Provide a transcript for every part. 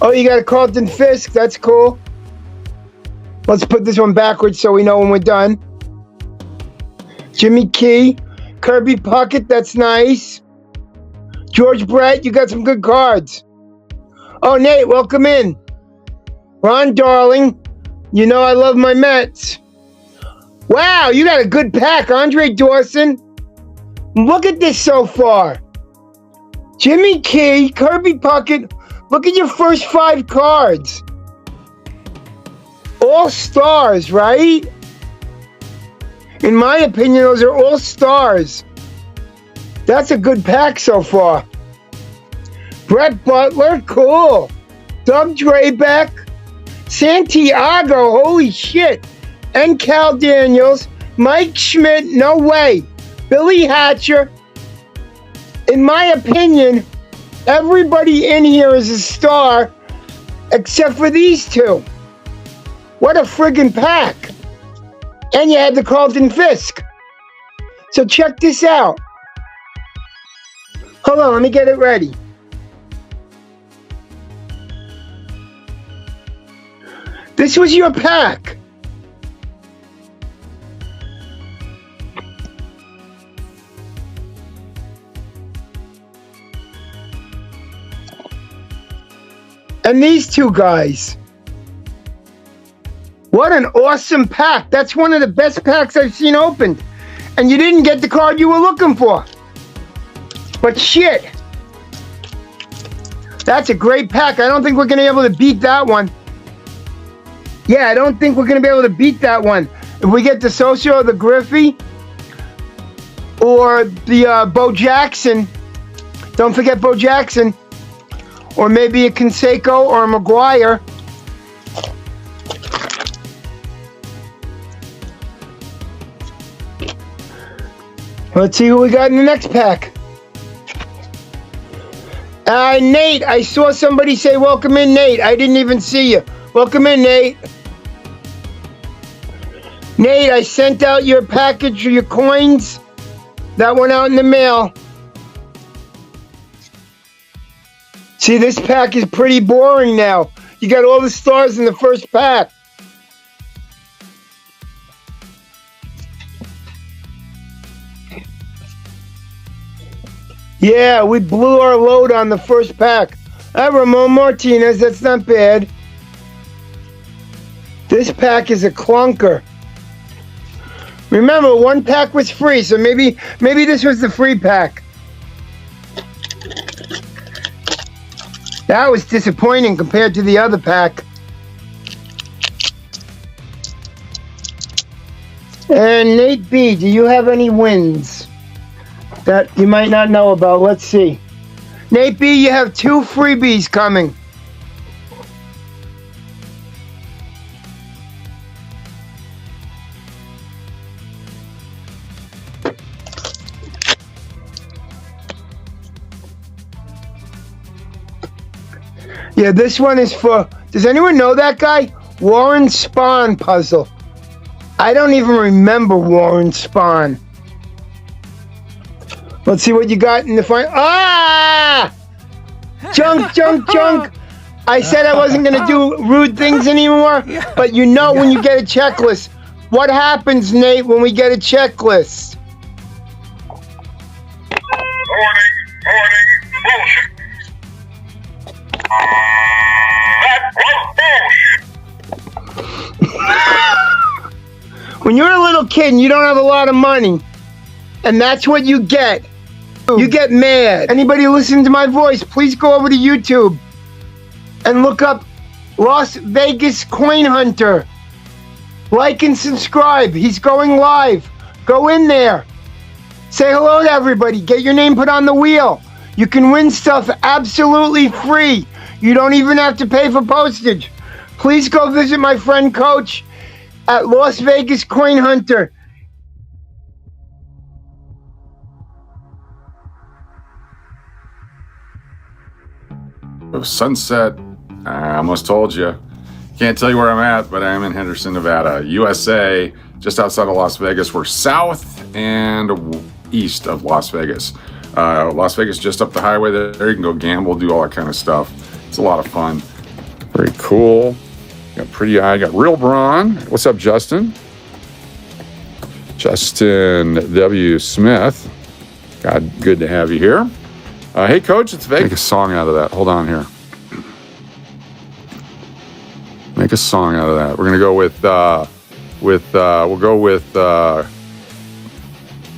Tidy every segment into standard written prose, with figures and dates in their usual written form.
Oh, you got a Carlton Fisk. That's cool. Let's put this one backwards so we know when we're done. Jimmy Key. Kirby Puckett. That's nice. George Brett. You got some good cards. Oh, Nate, welcome in. Ron Darling. You know I love my Mets. Wow, you got a good pack. Andre Dawson. Look at this so far. Jimmy Key, Kirby Puckett. Look at your first 5 cards. All stars, right? In my opinion, those are all stars. That's a good pack so far. Brett Butler, cool. Doug Drabeck. Santiago, holy shit. And Cal Daniels. Mike Schmidt, no way. Billy Hatcher. In my opinion, everybody in here is a star except for these two. What a friggin' pack. And you had the Carlton Fisk. So check this out. Hold on, let me get it ready. This was your pack. And these two guys. What an awesome pack. That's one of the best packs I've seen opened. And you didn't get the card you were looking for. But shit. That's a great pack. I don't think we're going to be able to beat that one. Yeah, I don't think we're going to be able to beat that one. If we get the Socio, the Griffey, or the Bo Jackson. Don't forget Bo Jackson. Or maybe a Canseco or a McGuire. Let's see who we got in the next pack. Nate, I saw somebody say welcome in, Nate. I didn't even see you. Welcome in, Nate. Nate, I sent out your package or your coins. That went out in the mail. See, this pack is pretty boring now. You got all the stars in the first pack. Yeah, we blew our load on the first pack. Ramon Martinez, that's not bad. This pack is a clunker. Remember, one pack was free, so maybe this was the free pack. That was disappointing compared to the other pack. And Nate B, do you have any wins that you might not know about? Let's see. Nate B, you have 2 freebies coming. Yeah, this one is for, does anyone know that guy? Warren Spahn puzzle. I don't even remember Warren Spahn. Let's see what you got in the final. Ah! Junk, junk, junk. I said I wasn't going to do rude things anymore, but you know when you get a checklist. What happens, Nate, when we get a checklist? Morning, bullshit. That was bullshit. When you're a little kid and you don't have a lot of money, and that's what you get mad. Anybody listening to my voice, please go over to YouTube and look up Las Vegas Coin Hunter. Like and subscribe. He's going live. Go in there. Say hello to everybody. Get your name put on the wheel. You can win stuff absolutely free. You don't even have to pay for postage. Please go visit my friend Coach at Las Vegas Coin Hunter. Sunset, I almost told you. Can't tell you where I'm at, but I am in Henderson, Nevada, USA, just outside of Las Vegas. We're south and east of Las Vegas. Las Vegas, just up the highway there. You can go gamble, do all that kind of stuff. It's a lot of fun. Very cool. Got Pretty Eye. Got Real Braun. What's up, Justin? Justin W. Smith. God, good to have you here. Hey, Coach, it's Vegas. Make a song out of that. Hold on here. Make a song out of that. We're gonna go we'll go with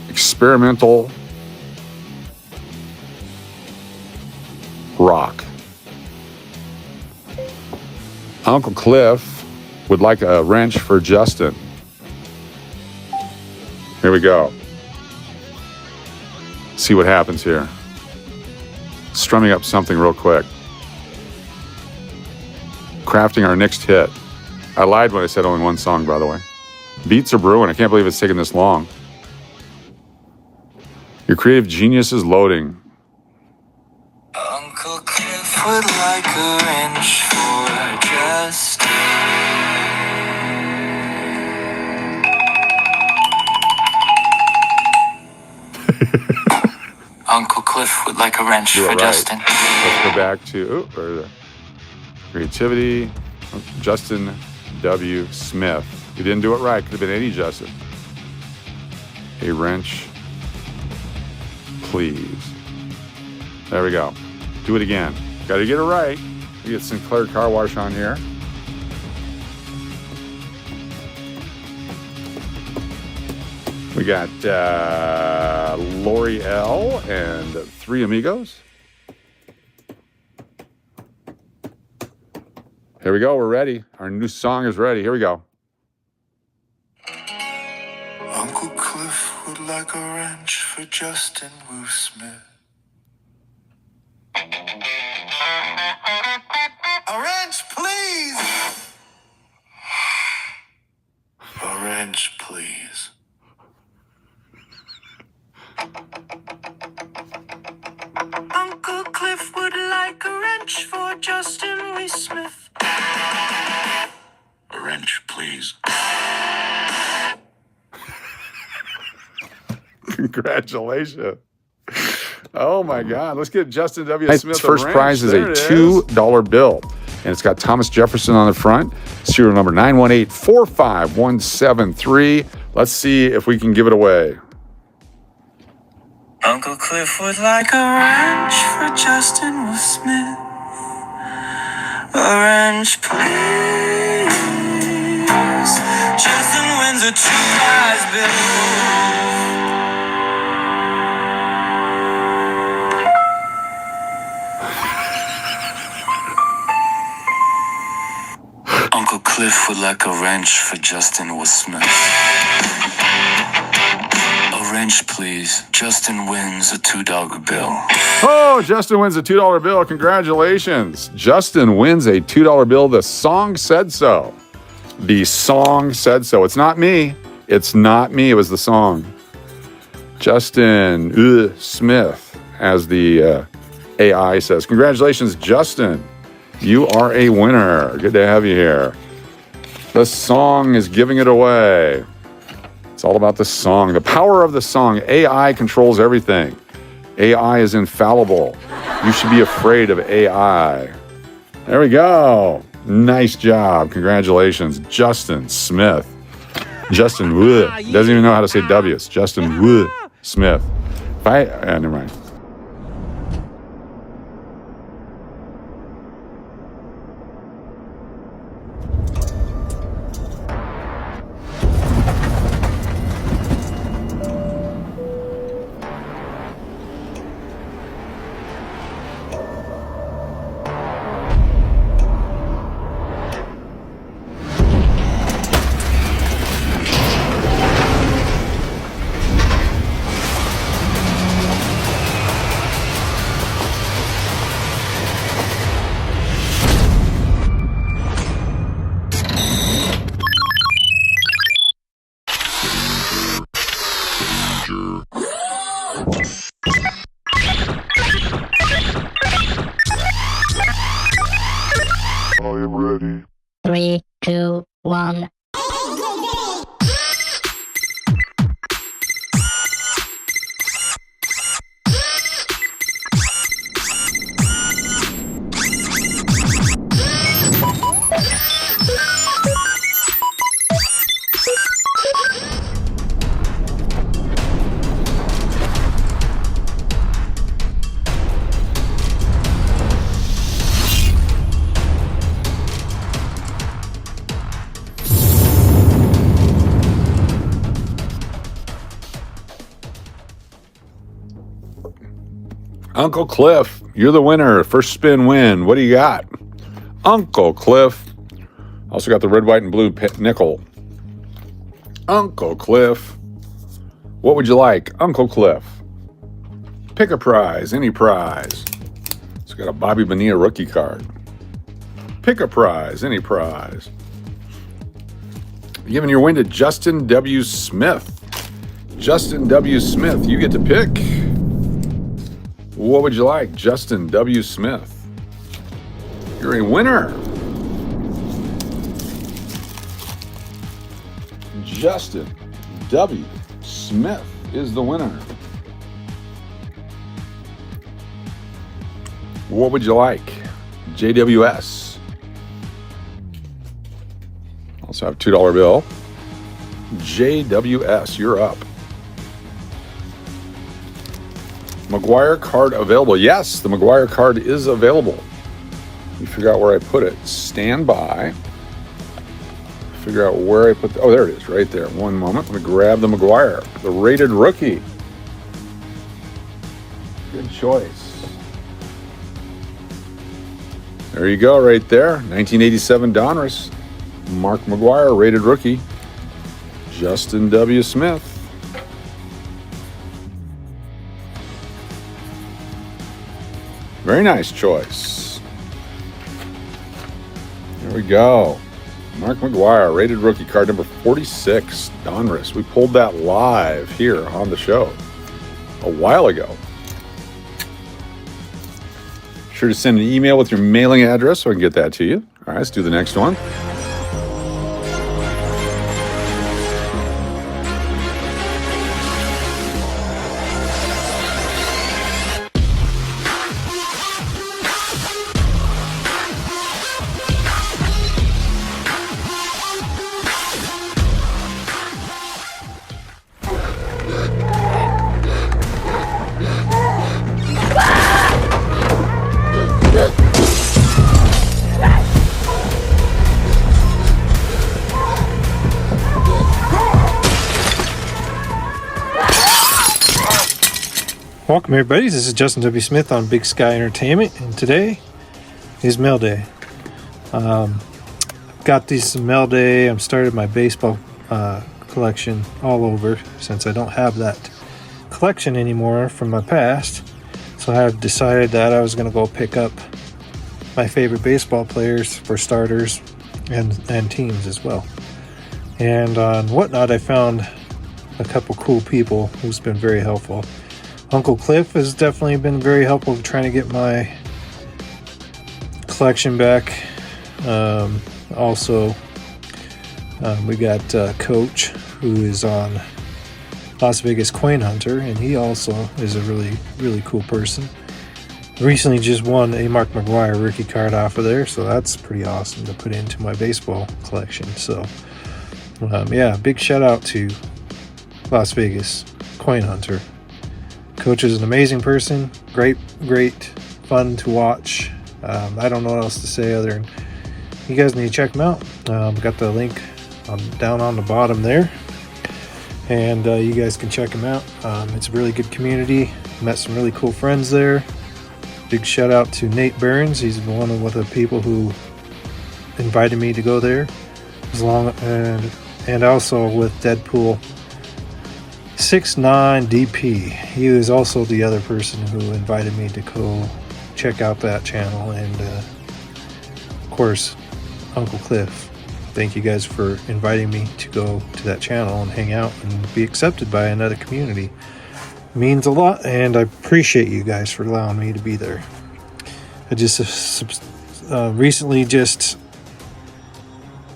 experimental rock. Uncle Cliff would like a wrench for Justin. Here we go. See what happens here. Strumming up something real quick. Crafting our next hit. I lied when I said only one song, by the way. Beats are brewing. I can't believe it's taken this long. Your creative genius is loading. Uncle Cliff would like a wrench for Justin. Uncle Cliff would like a wrench for Right. Justin. Let's go back to creativity. Justin W. Smith. You didn't do it right. Could have been any Justin. A wrench, please. There we go. Do it again. Got to get it right. We get Sinclair Car Wash on here. We got Lori L. and Three Amigos. Here we go. We're ready. Our new song is ready. Here we go. Uncle Cliff would like a wrench for Justin Woo Smith. A wrench, please! A wrench, please. Uncle Cliff would like a wrench for Justin Wee Smith. A wrench, please. Congratulations. Oh my God. Let's get Justin W. Smith. Its first prize is a $2 bill. And it's got Thomas Jefferson on the front. Serial number 918-45173. Let's see if we can give it away. Uncle Cliff would like a wrench for Justin Will Smith. A wrench, please. Justin wins a $2 bill. Uncle Cliff would like a wrench for Justin Will Smith. A wrench, please. Justin wins a $2 bill. Oh, Justin wins a $2 bill. Congratulations. Justin wins a $2 bill. The song said so. The song said so. It's not me. It's not me. It was the song. Justin Smith, as the AI says. Congratulations, Justin. You are a winner. Good to have you here. The song is giving it away. It's all about the song. The power of the song. AI controls everything. AI is infallible. You should be afraid of AI. There we go. Nice job. Congratulations, Justin Smith. Justin Wood. Doesn't even know how to say W. It's Justin Wood Smith. Never mind. I am ready. 3, 2, 1. Uncle Cliff, you're the winner. First spin win. What do you got? Uncle Cliff. Also got the red, white, and blue nickel. Uncle Cliff. What would you like? Uncle Cliff. Pick a prize, any prize. It's got a Bobby Bonilla rookie card. Pick a prize, any prize. Giving your win to Justin W. Smith. Justin W. Smith, you get to pick. What would you like? Justin W. Smith. You're a winner. Justin W. Smith is the winner. What would you like? JWS. Also have a $2 bill. JWS, you're up. McGuire card available. Yes, the McGuire card is available. You figure out where I put it. Stand by. Figure out where I put the, oh, there it is, right there. One moment. Let me grab the McGuire, the rated rookie. Good choice. There you go, right there. 1987 Donruss. Mark McGuire, rated rookie. Justin W. Smith. Very nice choice. There we go. Mark McGuire, rated rookie card number 46, Donruss. We pulled that live here on the show a while ago. Sure to send an email with your mailing address so I can get that to you. All right, let's do the next one. Welcome everybody, this is Justin W. Smith on Big Sky Entertainment, and today is mail day. Got this mail day. I'm started my baseball collection all over since I don't have that collection anymore from my past. So I have decided that I was going to go pick up my favorite baseball players for starters and teams as well. And on Whatnot, I found a couple cool people who's been very helpful. Uncle Cliff has definitely been very helpful trying to get my collection back. We got Coach, who is on Las Vegas Coin Hunter, and he also is a really, really cool person. Recently just won a Mark McGuire rookie card off of there, so that's pretty awesome to put into my baseball collection. So, big shout out to Las Vegas Coin Hunter. Coach is an amazing person, great, fun to watch. I don't know what else to say other than you guys need to check him out. Got the link down on the bottom there, and you guys can check him out. It's a really good community. Met some really cool friends there. Big shout out to Nate Burns. He's one of the people who invited me to go there, and also with Deadpool 69 DP. He was also the other person who invited me to go check out that channel, and of course Uncle Cliff. Thank you guys for inviting me to go to that channel and hang out and be accepted by another community. It means a lot, and I appreciate you guys for allowing me to be there. I just recently just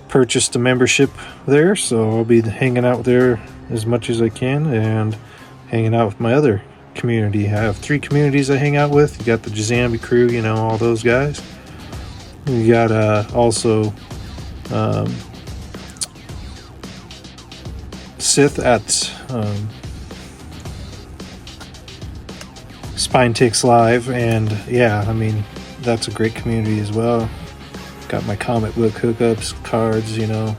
purchased a membership there, so I'll be hanging out there as much as I can and hanging out with my other community. I have 3 communities I hang out with. You got the Jazambi crew, all those guys. You got also Sith at Spine Takes Live, and that's a great community as well. Got my comic book hookups, cards, and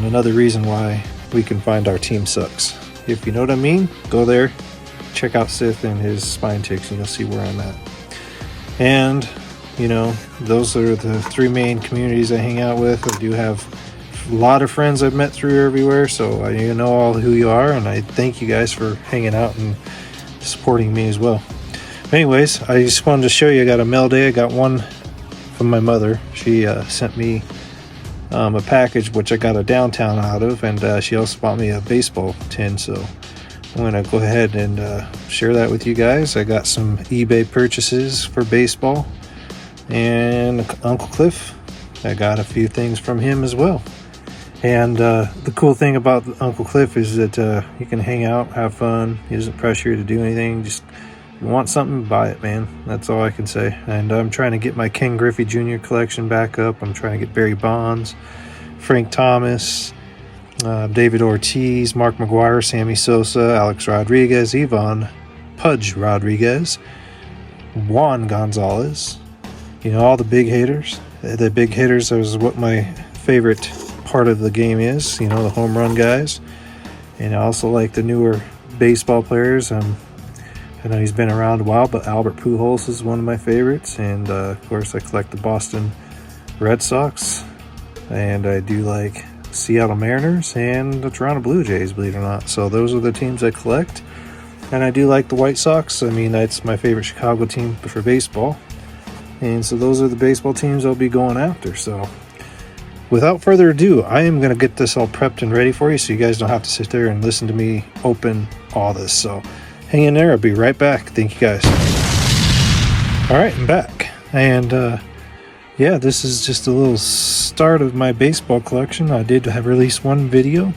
another reason why we can find our team sucks. If you know what I mean, go there, check out Sith and his spine ticks, and you'll see where I'm at. And, you know, those are the 3 main communities I hang out with. I do have a lot of friends I've met through everywhere, so you know all who you are, and I thank you guys for hanging out and supporting me as well. Anyways, I just wanted to show you, I got a mail day. I got one from my mother. She sent me a package which I got a downtown out of, and she also bought me a baseball tin, so I'm going to go ahead and share that with you guys. I got some eBay purchases for baseball, and Uncle Cliff, I got a few things from him as well. And the cool thing about Uncle Cliff is that you can hang out, have fun. He doesn't pressure you to do anything. Just if you want something, buy it, man. That's all I can say. And I'm trying to get my Ken Griffey Jr. collection back up. I'm trying to get Barry Bonds, Frank Thomas, David Ortiz, Mark McGwire, Sammy Sosa, Alex Rodriguez, Ivan Pudge Rodriguez, Juan Gonzalez. You know, all the big hitters. The big hitters is what my favorite part of the game is. You know, the home run guys. And I also like the newer baseball players. I know he's been around a while, but Albert Pujols is one of my favorites. And, of course, I collect the Boston Red Sox. And I do like Seattle Mariners and the Toronto Blue Jays, believe it or not. So those are the teams I collect. And I do like the White Sox. I mean, that's my favorite Chicago team for baseball. And so those are the baseball teams I'll be going after. So without further ado, I am going to get this all prepped and ready for you so you guys don't have to sit there and listen to me open all this. So hang in there. I'll be right back. Thank you guys. All right, I'm back. And yeah, this is just a little start of my baseball collection. I did have released one video.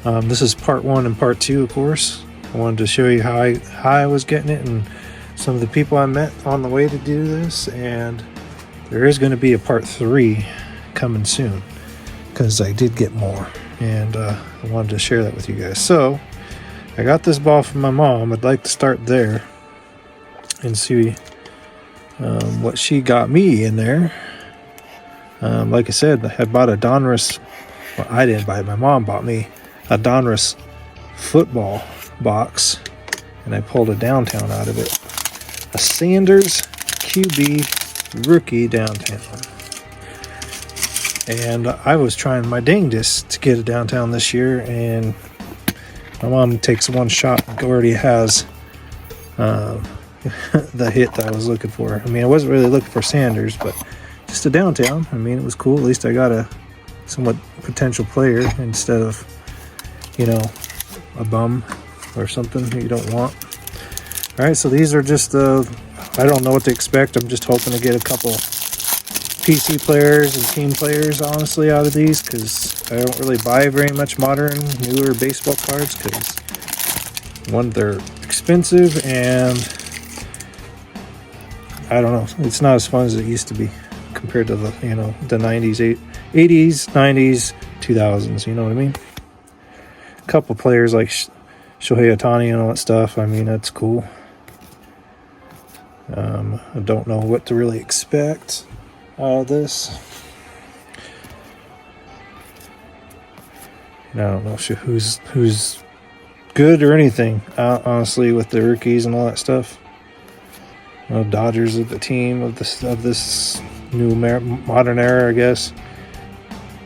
This is part 1 and part 2, of course. I wanted to show you how I was getting it and some of the people I met on the way to do this. And there is going to be a part 3 coming soon because I did get more. And I wanted to share that with you guys. So I got this ball from my mom. I'd like to start there and see what she got me in there. Like I said, I had bought a Donruss. Well, I didn't buy it. My mom bought me a Donruss football box, and I pulled a downtown out of it. A Sanders QB rookie downtown. And I was trying my dangest to get a downtown this year, and my mom takes one shot and already has the hit that I was looking for. I mean, I wasn't really looking for Sanders, but just a downtown. I mean, it was cool. At least I got a somewhat potential player instead of, you know, a bum or something that you don't want. All right, so these are just I don't know what to expect. I'm just hoping to get a couple PC players and team players, honestly, out of these, because I don't really buy very much modern, newer baseball cards, because one, they're expensive, and I don't know, it's not as fun as it used to be compared to the, you know, the 90s, 80s, 90s, 2000s, you know what I mean? A couple players like Shohei Ohtani and all that stuff, I mean, that's cool. I don't know what to really expect out of this. And I don't know who's good or anything, honestly, with the rookies and all that stuff. You know, Dodgers are the team of this new modern era, I guess.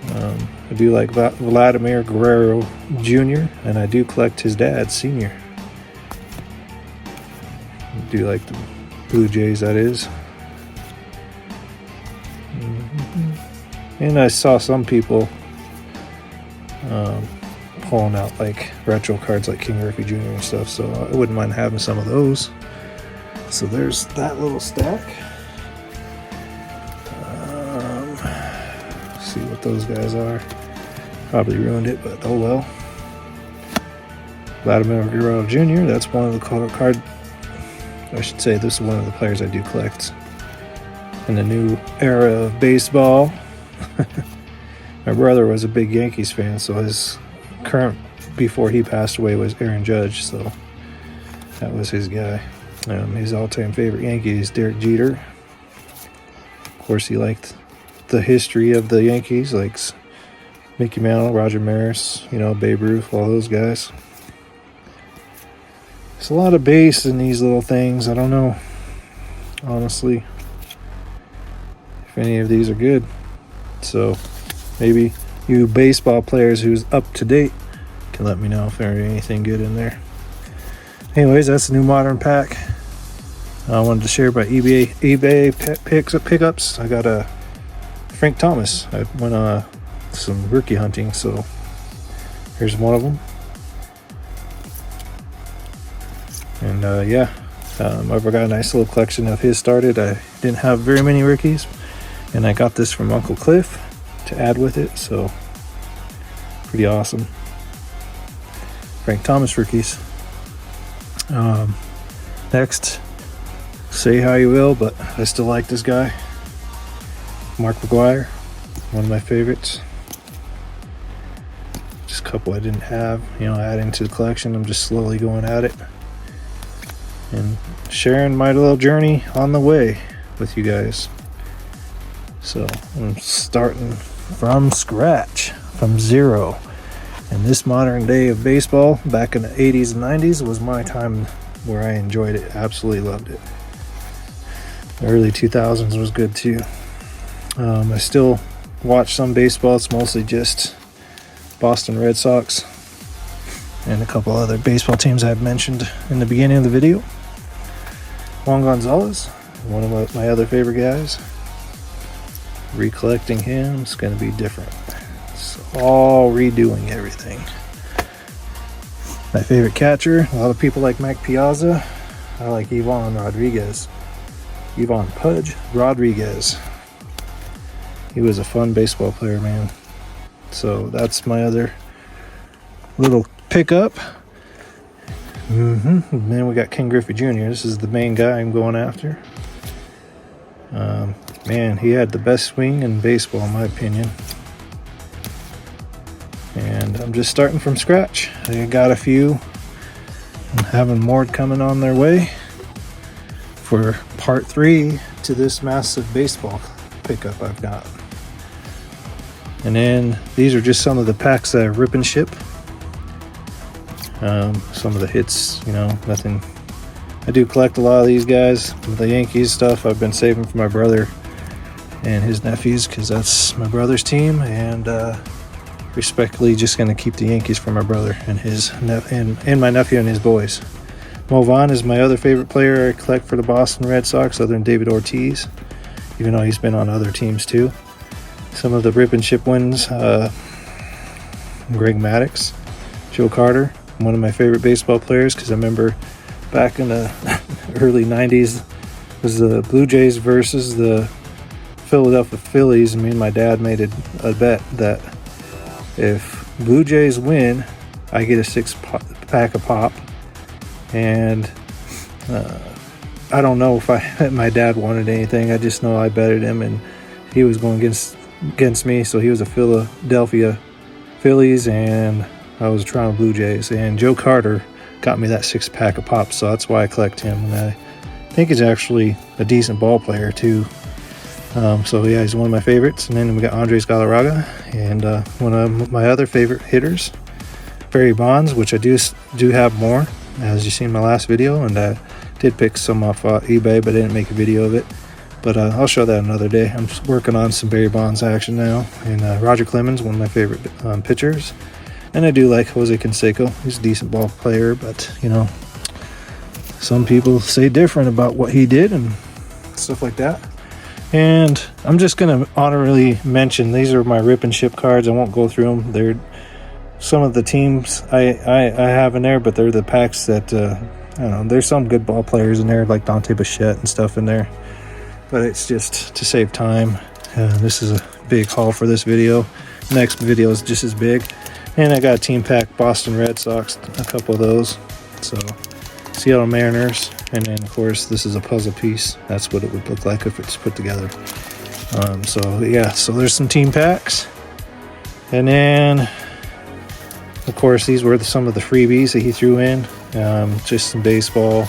I do like Vladimir Guerrero Jr., and I do collect his dad, Senior. I do like the Blue Jays, that is. And I saw some people pulling out like retro cards like King Griffey Jr. and stuff, so I wouldn't mind having some of those. So there's that little stack. See what those guys are. Probably ruined it, but oh well. Vladimir Guerrero Jr., that's one of the card. I should say this is one of the players I do collect in the new era of baseball. My brother was a big Yankees fan, so his current before he passed away was Aaron Judge, so that was his guy. His all-time favorite Yankee is Derek Jeter. Of course, he liked the history of the Yankees, like Mickey Mantle, Roger Maris, you know, Babe Ruth, all those guys. It's a lot of base in these little things. I don't know, honestly, if any of these are good. So maybe you baseball players who's up to date can let me know if there's anything good in there. Anyways, that's the new modern pack. I wanted to share by eBay pickups. I got a Frank Thomas. I went on some rookie hunting, so here's one of them. And I've got a nice little collection of his started. I didn't have very many rookies, and I got this from Uncle Cliff to add with it, so pretty awesome. Frank Thomas rookies. Next, say how you will, but I still like this guy. Mark McGuire, one of my favorites. Just a couple I didn't have, adding to the collection. I'm just slowly going at it and sharing my little journey on the way with you guys. So I'm starting from scratch, from zero. And this modern day of baseball, back in the 80s and 90s, was my time where I enjoyed it, absolutely loved it. The early 2000s was good too. I still watch some baseball. It's mostly just Boston Red Sox and a couple other baseball teams I've mentioned in the beginning of the video. Juan Gonzalez, one of my other favorite guys. Recollecting him is going to be different. It's all redoing everything. My favorite catcher, a lot of people like Mike Piazza. I like Ivan Pudge Rodriguez. He was a fun baseball player, man. So that's my other little pickup. And then we got Ken Griffey Jr. This is the main guy I'm going after. Man, he had the best swing in baseball, in my opinion. And I'm just starting from scratch. I got a few. I'm having more coming on their way for part 3 to this massive baseball pickup I've got. And then these are just some of the packs that I rip and ship. Some of the hits, nothing. I do collect a lot of these guys. The Yankees stuff I've been saving for my brother and his nephews, because that's my brother's team, and respectfully just going to keep the Yankees for my brother and his and my nephew and his boys. Mo Vaughn is my other favorite player I collect for the Boston Red Sox, other than David Ortiz, even though he's been on other teams too. Some of the rip and ship wins, Greg Maddux, Joe Carter, one of my favorite baseball players, because I remember back in the early 90s was the Blue Jays versus the Philadelphia Phillies, and me and my dad made a bet that if Blue Jays win, I get a 6-pack of pop. And I don't know if my dad wanted anything. I just know I betted him, and he was going against me. So he was a Philadelphia Phillies, and I was a Toronto Blue Jays. And Joe Carter got me that 6-pack of pop, so that's why I collect him. And I think he's actually a decent ball player too. So yeah, he's one of my favorites. And then we got Andres Galarraga, and one of my other favorite hitters, Barry Bonds, which I do have more, as you seen in my last video, and I did pick some off eBay, but I didn't make a video of it. But I'll show that another day. I'm just working on some Barry Bonds action now. And Roger Clemens, one of my favorite pitchers. And I do like Jose Canseco. He's a decent ball player, but some people say different about what he did and stuff like that. And I'm just going to honorably mention, these are my rip and ship cards. I won't go through them. They're some of the teams I have in there, but they're the packs that, I don't know, there's some good ball players in there, like Dante Bichette and stuff in there. But it's just to save time. This is a big haul for this video. Next video is just as big. And I got a team pack Boston Red Sox, a couple of those. So Seattle Mariners, and then of course this is a puzzle piece. That's what it would look like if it's put together. So there's some team packs, and then of course these were some of the freebies that he threw in. Just some baseball, a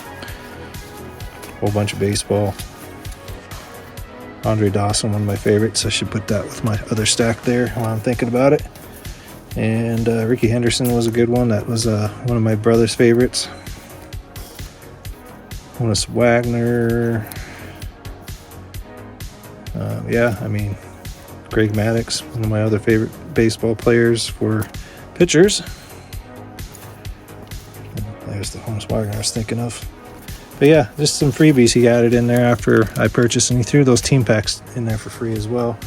whole bunch of baseball. Andre Dawson, one of my favorites. I should put that with my other stack there while I'm thinking about it. And Ricky Henderson was a good one. That was one of my brother's favorites. Honus Wagner. Yeah, I mean, Greg Maddux, one of my other favorite baseball players for pitchers. There's the Honus Wagner I was thinking of. But yeah, just some freebies he added in there after I purchased, and he threw those team packs in there for free as well.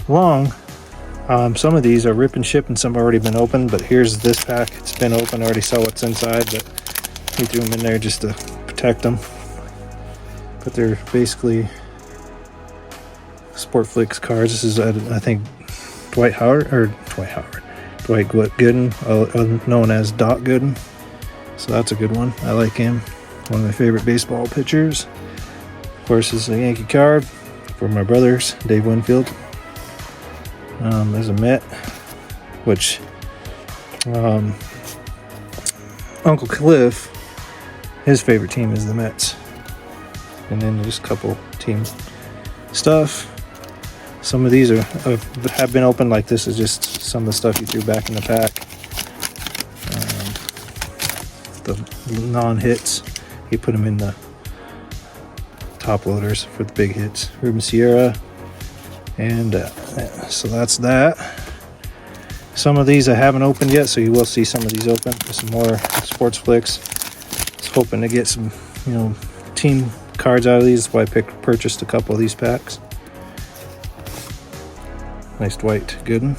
Some of these are rip and ship and some have already been opened, but here's this pack. It's been open. I already saw what's inside, but he threw them in there just to protect them. But they're basically Sportflix cards. This is, I think, Dwight Gooden, known as Doc Gooden. So that's a good one. I like him. One of my favorite baseball pitchers. Of course, this is a Yankee card for my brothers, Dave Winfield. There's a Met, which Uncle Cliff, his favorite team is the Mets. And then there's a couple team stuff. Some of these have been opened. Like this is just some of the stuff you threw back in the pack. The non-hits, he put them in the top loaders for the big hits. Ruben Sierra, and so that's that. Some of these I haven't opened yet, so you will see some of these open. Some more Sportsflix. Just hoping to get some, team cards out of these. That's why I purchased a couple of these packs. Nice Dwight Gooden.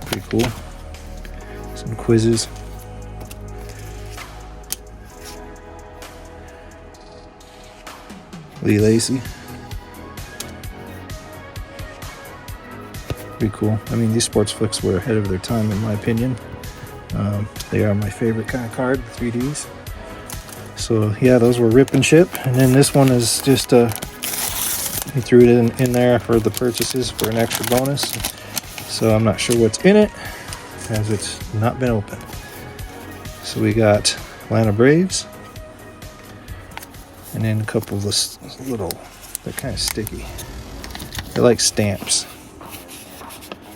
Pretty cool. Some quizzes. Lee Lacy. Pretty cool. I mean, these Sportsflix were ahead of their time, in my opinion. They are my favorite kind of card, 3Ds. So yeah, those were rip and ship. And then this one is just he threw it in there for the purchases for an extra bonus. So I'm not sure what's in it, as it's not been opened. So we got Atlanta Braves. And then a couple of this little, they're kind of sticky. They're like stamps.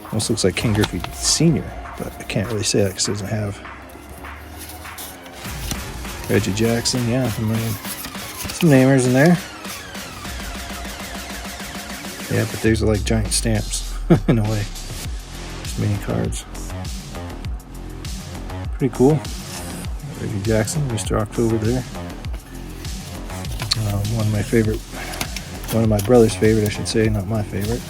Almost looks like King Griffey Sr., but I can't really say that because it doesn't have Reggie Jackson. Yeah, I mean, some namers in there. Yeah, but these are like giant stamps in a way. Just mini cards. Pretty cool. Reggie Jackson, Mr. October there. One of my brother's favorite, I should say, not my favorite.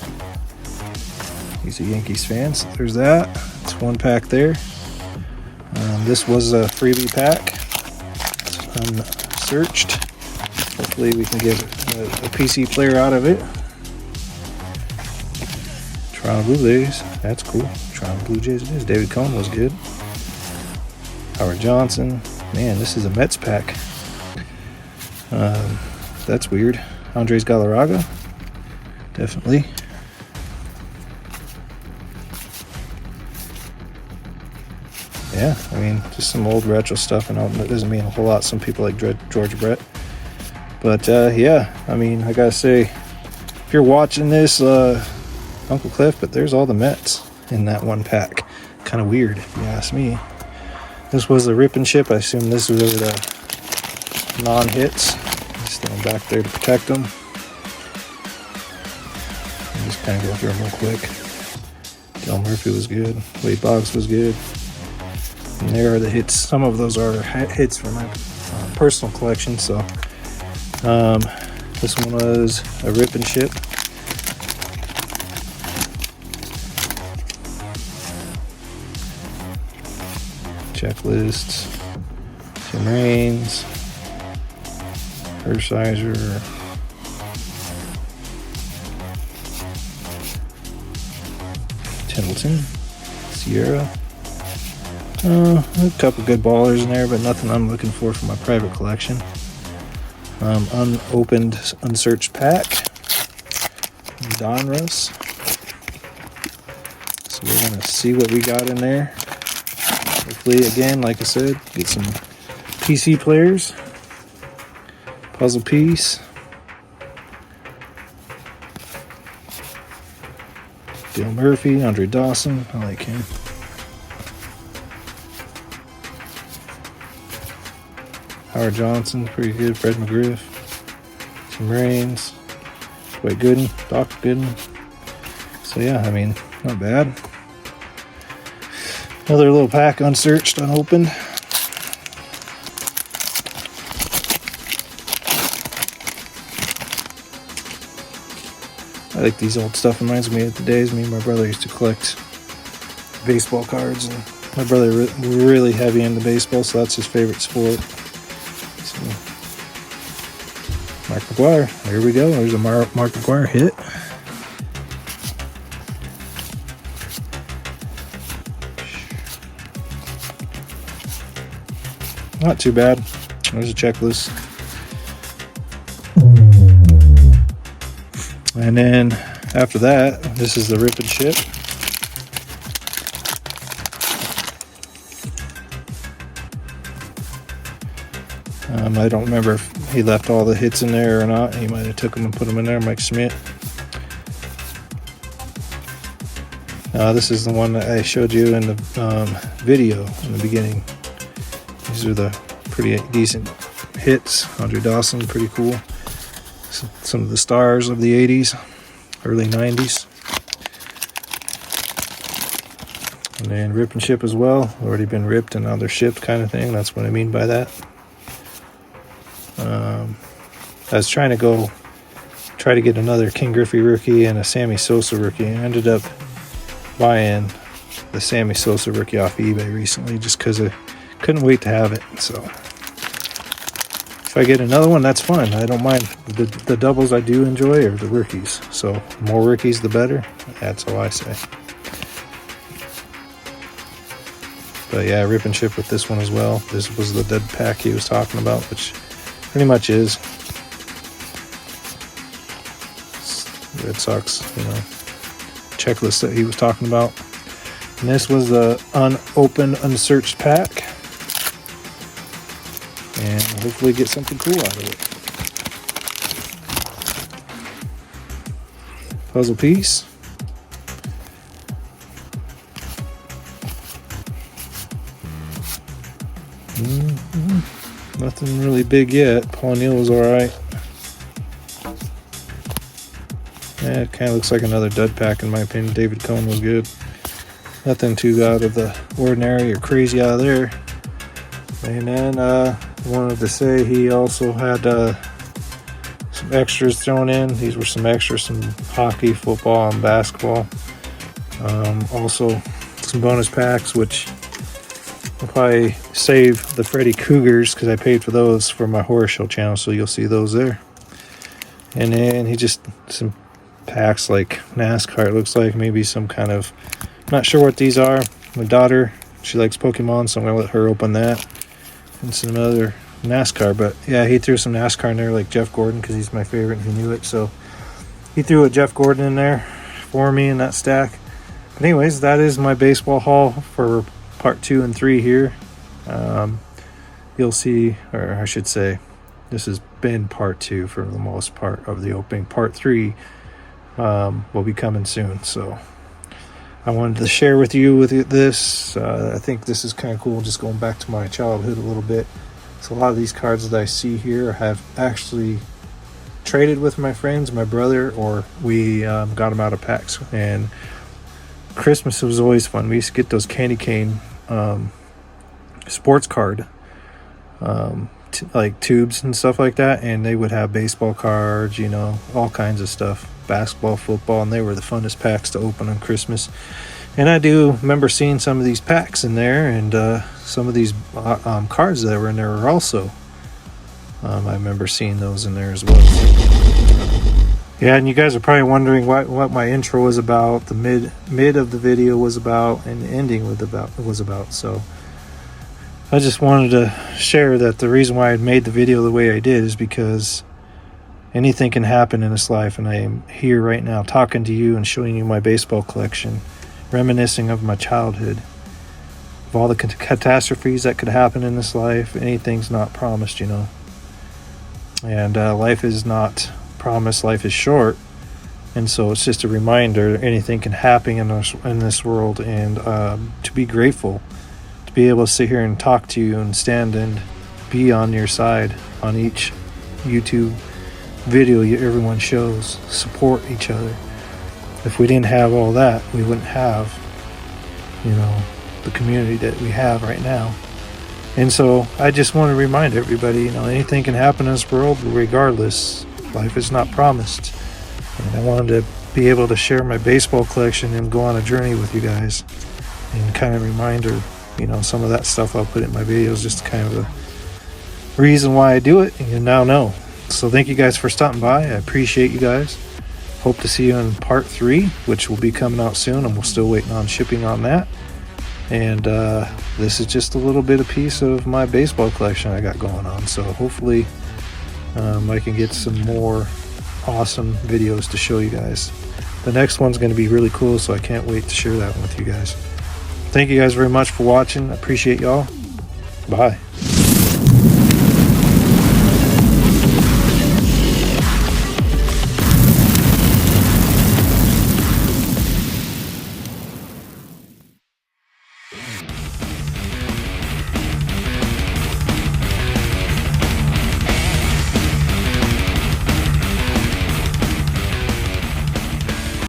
He's a Yankees fan, so there's that. It's one pack there. This was a freebie pack. It's unsearched. Hopefully we can get a PC player out of it. Toronto Blue Jays, that's cool. Toronto Blue Jays it is. David Cohn was good. Howard Johnson. Man, this is a Mets pack. That's weird. Andres Galarraga. Definitely. Yeah, I mean, just some old retro stuff, and it doesn't mean a whole lot. Some people like George Brett. But, yeah, I mean, I gotta say, if you're watching this, Uncle Cliff, but there's all the Mets in that one pack. Kind of weird, if you ask me. This was the rip and ship. I assume this was the non-hits. Just throwing back there to protect them. And just kind of go through them real quick. Dale Murphy was good. Wade Boggs was good. And there are the hits. Some of those are hits from my personal collection. So this one was a rip and ship. Checklists. Tim Raines. Hershiser. Templeton. Sierra. A couple good ballers in there, but nothing I'm looking for my private collection. Unopened, unsearched pack. Donruss. So we're going to see what we got in there. Hopefully, again, like I said, get some PC players. Puzzle piece. Dale Murphy, Andre Dawson. I like him. Howard Johnson, pretty good. Fred McGriff. Some Rains. Dwight Gooden. Doc Gooden. So yeah, I mean, not bad. Another little pack, unsearched, unopened. I like these old stuff. Reminds me of the days me and my brother used to collect baseball cards. And my brother really heavy into baseball, so that's his favorite sport. So, Mark McGwire. Here we go. There's a Mark McGwire hit. Not too bad. There's a checklist. And then after that, this is the rip and ship. I don't remember if he left all the hits in there or not. He might have took them and put them in there, Mike Schmidt. This is the one that I showed you in the video in the beginning. These are the pretty decent hits. Andre Dawson, pretty cool. Some of the stars of the 80s, early 90s. And then rip and ship as well. Already been ripped and now they're shipped kind of thing. That's what I mean by that. I was trying to try to get another King Griffey rookie and a Sammy Sosa rookie. I ended up buying the Sammy Sosa rookie off eBay recently just because I couldn't wait to have it. So if I get another one, that's fine. I don't mind. The doubles I do enjoy are the rookies. So the more rookies, the better. That's how I say. But yeah, rip and ship with this one as well. This was the dead pack he was talking about, which pretty much is. Red Sox, checklist that he was talking about. And this was the unopened, unsearched pack. And hopefully get something cool out of it. Puzzle piece. Nothing really big yet. Paul Neal was alright. Yeah, it kind of looks like another dud pack in my opinion. David Cohn was good. Nothing too out of the ordinary or crazy out of there. And then wanted to say he also had some extras thrown in. These were some extras, some hockey, football, and basketball. Also some bonus packs, which I'll probably save the Freddy Cougars because I paid for those for my horror show channel, so you'll see those there. And then he just some packs like NASCAR. It looks like maybe some kind of, not sure what these are. My daughter, she likes Pokemon, so I'm gonna let her open that. And some other NASCAR, but yeah, he threw some NASCAR in there like Jeff Gordon because he's my favorite and he knew it, so he threw a Jeff Gordon in there for me in that stack. But anyways, that is my baseball haul for part 2 and 3 here. You'll see, or I should say, this has been part 2 for the most part of the opening. Part 3 will be coming soon, so I wanted to share with you this. I think this is kind of cool, just going back to my childhood a little bit. So a lot of these cards that I see here have actually traded with my friends, my brother, or we got them out of packs. And Christmas was always fun. We used to get those candy cane sports card like tubes and stuff like that, and they would have baseball cards, all kinds of stuff, basketball, football, and they were the funnest packs to open on Christmas. And I do remember seeing some of these packs in there, and some of these cards that were in there were also I remember seeing those in there as well. Yeah, and you guys are probably wondering what my intro was about, the mid of the video was about, and the ending was about. So I just wanted to share that the reason why I made the video the way I did is because anything can happen in this life, and I am here right now talking to you and showing you my baseball collection, reminiscing of my childhood, of all the catastrophes that could happen in this life. Anything's not promised, and life is not promised. Life is short, and so it's just a reminder anything can happen in this world, and to be grateful to be able to sit here and talk to you and stand and be on your side on each YouTube video everyone shows. Support each other. If we didn't have all that, we wouldn't have, the community that we have right now. And so I just want to remind everybody, anything can happen in this world, but regardless, life is not promised. And I wanted to be able to share my baseball collection and go on a journey with you guys, and kind of reminder, some of that stuff I'll put in my videos, just kind of a reason why I do it, and you now know. So thank you guys for stopping by. I appreciate you guys. Hope to see you in part 3, which will be coming out soon, and we're still waiting on shipping on that. And this is just a little bit of piece of my baseball collection I got going on. So hopefully I can get some more awesome videos to show you guys. The next one's going to be really cool, so I can't wait to share that one with you guys. Thank you guys very much for watching. I appreciate y'all. Bye.